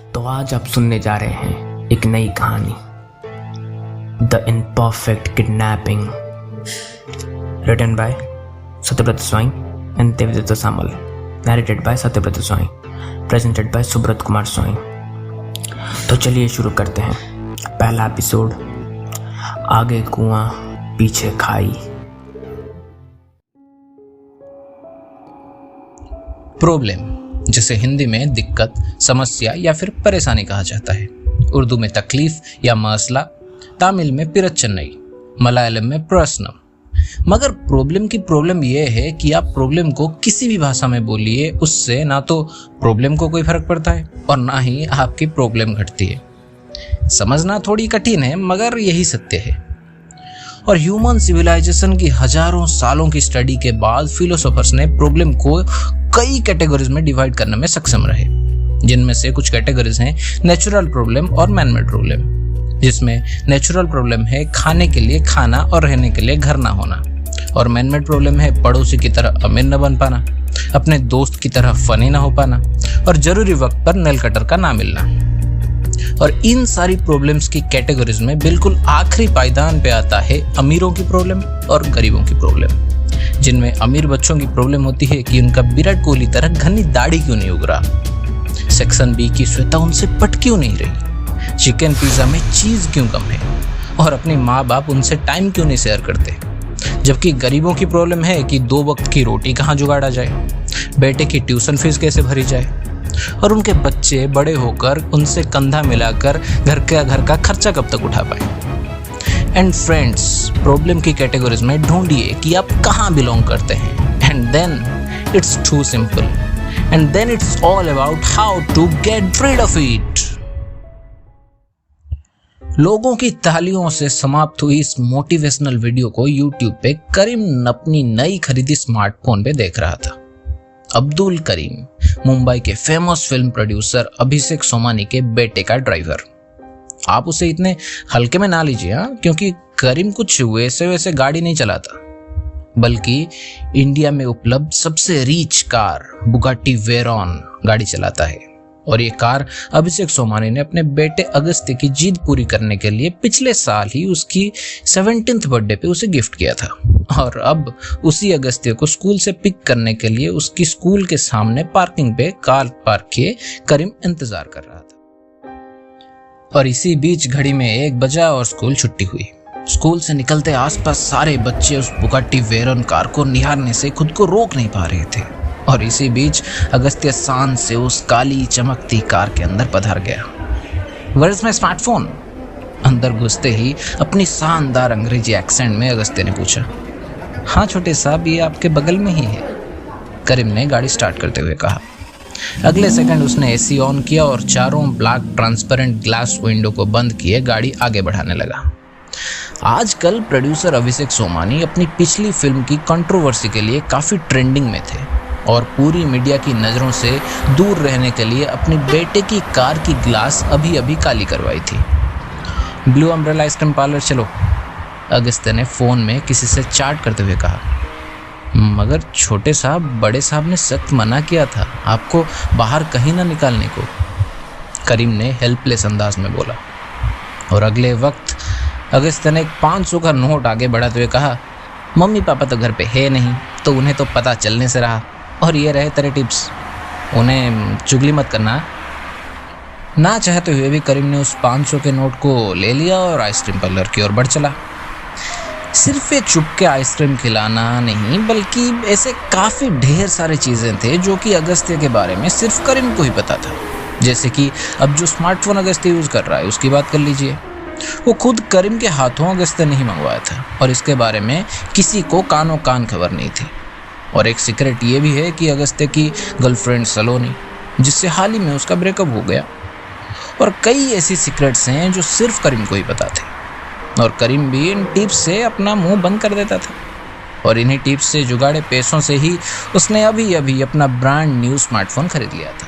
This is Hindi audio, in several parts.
तो आज आप सुनने जा रहे हैं एक नई कहानी, the imperfect kidnapping, written by Satyabrata Swain and देवदत्त Samal, narrated by Satyabrata Swain, presented by Subrata Kumar Swain. तो चलिए शुरू करते हैं। पहला एपिसोड, आगे कुआं पीछे खाई। प्रॉब्लम, जिसे हिंदी में दिक्कत, समस्या या फिर परेशानी कहा जाता है। उर्दू में तकलीफ या मसला, तमिल में पिरचन्नई, मलयालम में प्रश्न। मगर प्रॉब्लम की प्रॉब्लम यह है कि आप प्रॉब्लम को किसी भी भाषा में बोलिए, उससे ना तो प्रॉब्लम को कोई फर्क पड़ता है और ना ही आपकी प्रॉब्लम घटती है। समझना थोड़ी कठिन है मगर यही सत्य है। और ह्यूमन सिविलाइजेशन की हजारों सालों की स्टडी के बाद फिलोसोफर्स ने प्रॉब्लम को कई कैटेगरीज में डिवाइड करने में सक्षम रहे, जिनमें से कुछ कैटेगरीज हैं नेचुरल प्रॉब्लम और मैन मेड प्रॉब्लम। जिसमें नेचुरल प्रॉब्लम है खाने के लिए खाना और रहने के लिए घर ना होना, और मैन मेड प्रॉब्लम है पड़ोसी की तरह अमीर न बन पाना, अपने दोस्त की तरह फनी ना हो पाना और जरूरी वक्त पर नेल कटर का ना मिलना। और इन सारी प्रॉब्लम्स की कैटेगरीज में बिल्कुल आखिरी पायदान पे आता है अमीरों की प्रॉब्लम और गरीबों की प्रॉब्लम, जिनमें अमीर बच्चों की प्रॉब्लम होती है कि उनका विराट कोहली तरह घनी दाढ़ी क्यों नहीं उग रहा, सेक्शन बी की श्वेता उनसे पट क्यों नहीं रही, चिकन पिज्जा में चीज क्यों कम है, और अपने माँ बाप उनसे टाइम क्यों नहीं शेयर करते। जबकि गरीबों की प्रॉब्लम है कि 2 वक्त की रोटी कहाँ जुगाड़ा जाए, बेटे की ट्यूशन फीस कैसे भरी जाए, और उनके बच्चे बड़े होकर उनसे कंधा मिलाकर घर का खर्चा कब तक उठा पाए। एंड फ्रेंड्स, प्रॉब्लम की कैटेगरीज में ढूंढिए कि आप कहाँ बिलोंग करते हैं, and then it's too simple, and then it's all about how to get rid of it. लोगों की तालियों से समाप्त हुई इस मोटिवेशनल वीडियो को यूट्यूब पे करीम अपनी नई खरीदी स्मार्टफोन पे देख रहा था। अब्दुल करीम मुंबई के फेमस फिल्म प्रोड्यूसर अभिषेक सोमानी के बेटे का ड्राइवर। आप उसे इतने हल्के में ना लीजिए, क्योंकि करीम कुछ वैसे गाड़ी नहीं चलाता, बल्कि इंडिया में उपलब्ध सबसे रिच कार बुगाटी वेरॉन गाड़ी चलाता है। और ये कार अभिषेक सोमानी ने अपने बेटे अगस्त्य की जिद पूरी करने के लिए पिछले साल ही उसकी 17th बर्थडे पे उसे गिफ्ट किया था। और अब उसी अगस्त्य को स्कूल से पिक करने के लिए उसकी स्कूल के सामने पार्किंग पे कार पार्क किए करीम इंतजार कर रहा था। और इसी बीच घड़ी में 1 बजा और स्कूल छुट्टी हुई। स्कूल से निकलते आसपास सारे बच्चे उस बुगाटी वेरॉन कार को निहारने से खुद को रोक नहीं पा रहे थे। और इसी बीच अगस्त्य शान से उस काली चमकती कार के अंदर पधार गया। Where is my smartphone? अंदर घुसते ही अपनी शानदार अंग्रेजी एक्सेंट में अगस्त्य ने पूछा। हाँ छोटे साहब, ये आपके बगल में ही है, करीम ने गाड़ी स्टार्ट करते हुए कहा। अगले सेकंड उसने एसी ऑन किया और चारों ब्लैक ट्रांसपेरेंट ग्लास विंडो को बंद किए गाड़ी आगे बढ़ाने लगा। आजकल प्रोड्यूसर अभिषेक सोमानी अपनी पिछली फिल्म की कंट्रोवर्सी के लिए काफी ट्रेंडिंग में थे और पूरी मीडिया की नज़रों से दूर रहने के लिए अपने बेटे की कार की ग्लास अभी काली करवाई थी। ब्लू अम्ब्रेला आइसक्रीम पार्लर चलो, अगस्त्य ने फ़ोन में किसी से चैट करते हुए कहा। मगर छोटे साहब, बड़े साहब ने सख्त मना किया था आपको बाहर कहीं ना निकालने को, करीम ने हेल्पलेस अंदाज में बोला। और अगले वक्त अगस्त्य ने एक 500 का नोट आगे बढ़ाते हुए कहा, मम्मी पापा तो घर पे है नहीं, तो उन्हें तो पता चलने से रहा। और ये रहे तेरे टिप्स, उन्हें चुगली मत करना। ना चाहते हुए भी करीम ने उस 500 के नोट को ले लिया और आइसक्रीम पार्लर की ओर बढ़ चला। सिर्फ ये चुपके आइसक्रीम खिलाना नहीं, बल्कि ऐसे काफ़ी ढेर सारे चीज़ें थे जो कि अगस्त्य के बारे में सिर्फ करीम को ही पता था। जैसे कि अब जो स्मार्टफोन अगस्त्य यूज़ कर रहा है उसकी बात कर लीजिए। वो खुद करीम के हाथों अगस्त्य नहीं मंगवाया था और इसके बारे में किसी को कानों कान खबर नहीं थी। और एक सीक्रेट ये भी है कि अगस्त्य की गर्लफ्रेंड सलोनी, जिससे हाल ही में उसका ब्रेकअप हो गया। और कई ऐसी सीक्रेट्स हैं जो सिर्फ करीम को ही पता थे, और करीम भी इन टिप्स से अपना मुंह बंद कर देता था। और इन्हीं टिप्स से जुगाड़े पैसों से ही उसने अभी अपना ब्रांड न्यू स्मार्टफोन खरीद लिया था।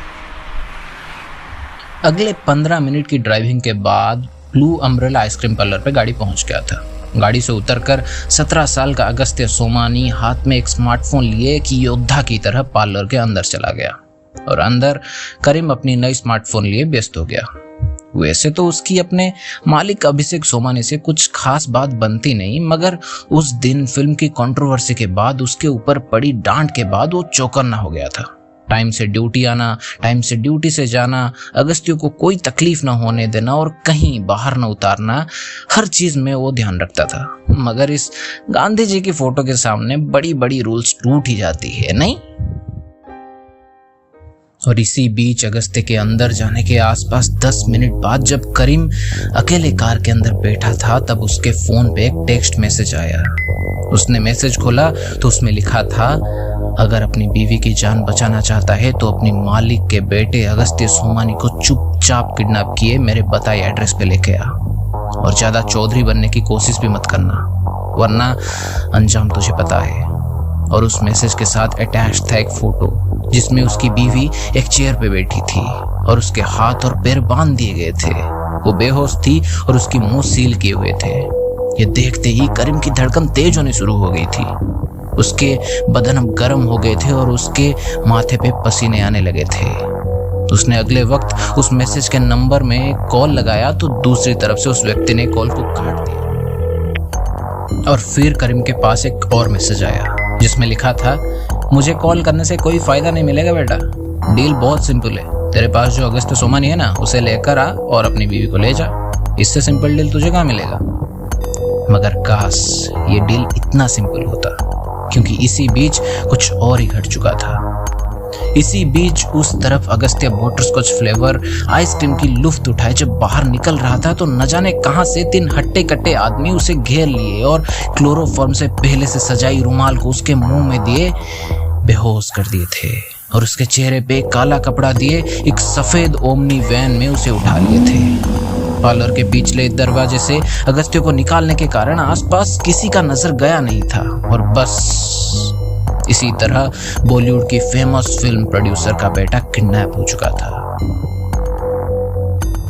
अगले 15 मिनट की ड्राइविंग के बाद ब्लू अम्ब्रेला आइसक्रीम पार्लर पे गाड़ी पहुंच गया था। गाड़ी से उतरकर 17 साल का अगस्त्य सोमानी हाथ में एक स्मार्टफोन लिए कि योद्धा की तरह पार्लर के अंदर चला गया। और अंदर करीम अपनी नई स्मार्टफोन लिए व्यस्त हो गया। वैसे तो उसकी अपने मालिक अभिषेक सोमानी से कुछ खास बात बनती नहीं, मगर उस दिन फिल्म की कंट्रोवर्सी के बाद, उसके ऊपर पड़ी डांट के बाद वो चौकन्ना हो गया था। टाइम से ड्यूटी आना, टाइम से ड्यूटी से जाना, अगस्त्य को कोई तकलीफ ना होने देना और कहीं बाहर न उतारना, हर चीज में वो ध्यान रखता था। मगर इस गांधी जी की फोटो के सामने बड़ी बड़ी रूल्स टूट ही जाती है, नहीं? और इसी बीच अगस्त्य के अंदर जाने के आसपास 10 मिनट बाद जब करीम अकेले कार के अंदर बैठा था, तब उसके फोन पे एक टेक्स्ट मैसेज आया। उसने मैसेज खोला तो उसमें लिखा था, अगर अपनी बीवी की जान बचाना चाहता है तो अपनी मालिक के बेटे अगस्त्य सोमानी को चुपचाप किडनैप किए मेरे बताए एड्रेस पे लेके आ, और ज्यादा चौधरी बनने की कोशिश भी मत करना, वरना अंजाम तुझे पता है। और उस मैसेज के साथ अटैच था एक फोटो जिसमें उसकी बीवी एक चेयर पे बैठी थी और उसके हाथ और पैर बांध दिए गए थे। वो बेहोश थी और उसकी मुंह सील किए हुए थे। ये देखते ही करीम की धड़कन तेज होने शुरू हो गई थी। उसके बदन अब गर्म हो गए थे और उसके माथे पे पसीने आने लगे थे। उसने अगले वक्त उस मैसेज के नंबर में कॉल लगाया तो दूसरी तरफ से उस व्यक्ति ने कॉल को काट दिया। और फिर करीम के पास एक और मैसेज आया जिसमें लिखा था, मुझे कॉल करने से कोई फायदा नहीं मिलेगा बेटा, डील बहुत सिंपल है। तेरे पास जो अगस्त्य सोमानी है ना, उसे लेकर आ और अपनी बीवी को ले जा। इससे सिंपल डील तुझे कहाँ मिलेगा? मगर काश ये डील इतना सिंपल होता, क्योंकि इसी बीच कुछ और ही घट चुका था। इसी बीच उस तरफ अगस्त्य बटरस्कॉच फ्लेवर आइसक्रीम की लुफ्त उठाए जब बाहर निकल रहा था तो न जाने कहां से 3 हट्टे कट्टे आदमी उसे घेर लिए और क्लोरोफॉर्म से पहले से सजाई रुमाल को उसके मुंह में दिए बेहोश कर दिए थे और उसके चेहरे पे काला कपड़ा दिए एक सफेद ओमनी वैन में उसे उठा लिए थे। पार्लर के पिछले दरवाजे से अगस्त्य को निकालने के कारण आसपास किसी का नजर गया नहीं था और बस इसी तरह बॉलीवुड की फेमस फिल्म प्रोड्यूसर का बेटा किडनैप हो चुका था।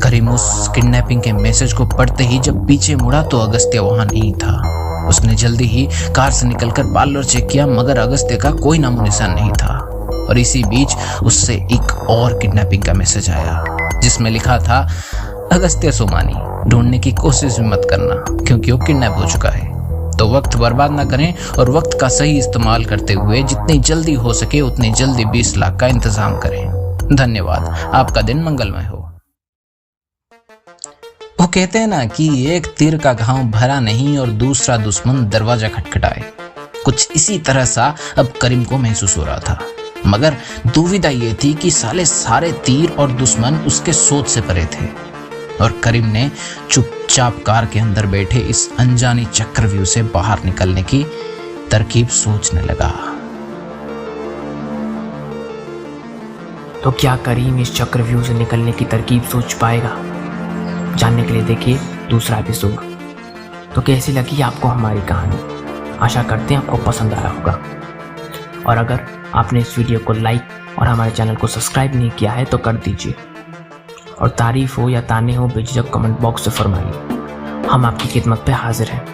करीम उस किडनैपिंग के मैसेज को पढ़ते ही जब पीछे मुड़ा तो अगस्त्य वहां नहीं था। उसने जल्दी ही कार से निकलकर पार्लर चेक किया, मगर अगस्त्य का कोई नामो निशान नहीं था। और इसी बीच उससे एक और किडनैपिंग का मैसेज आया जिसमें लिखा था, अगस्त्य सोमानी, ढूंढने की कोशिश भी मत करना क्योंकि वो किडनैप हो चुका है। तो वक्त बर्बाद ना करें और वक्त का सही इस्तेमाल करते हुए जितनी जल्दी हो सके उतनी जल्दी 20 लाख का इंतजाम करें। धन्यवाद, आपका दिन मंगलमय हो। वो कहते हैं ना कि एक तीर का घाव भरा नहीं और दूसरा दुश्मन दरवाजा खटखटाए। कुछ इसी तरह सा अब करीम को महसूस हो रहा था, मगर दुविधा ये थी कि सारे तीर और दुश्मन उसके सोच से परे थे। और करीम ने चुपचाप कार के अंदर बैठे इस अनजानी चक्रव्यूह से बाहर निकलने की तरकीब सोचने लगा। तो क्या करीम इस चक्रव्यूह से निकलने की तरकीब सोच पाएगा? जानने के लिए देखिए दूसरा एपिसोड। तो कैसी लगी आपको हमारी कहानी? आशा करते हैं आपको पसंद आया होगा। और अगर आपने इस वीडियो को लाइक और हमारे चैनल को सब्सक्राइब नहीं किया है तो कर दीजिए। और तारीफ हो या ताने हो बेझिझक कमेंट बॉक्स से फरमाइए, हम आपकी खिदमत पे हाजिर हैं।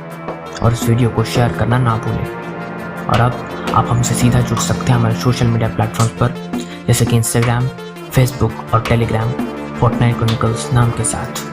और इस वीडियो को शेयर करना ना भूलें। और अब आप हमसे सीधा जुड़ सकते हैं हमारे सोशल मीडिया प्लेटफॉर्म्स पर, जैसे कि इंस्टाग्राम, फेसबुक और टेलीग्राम, फोर्टनाइट क्रॉनिकल्स नाम के साथ।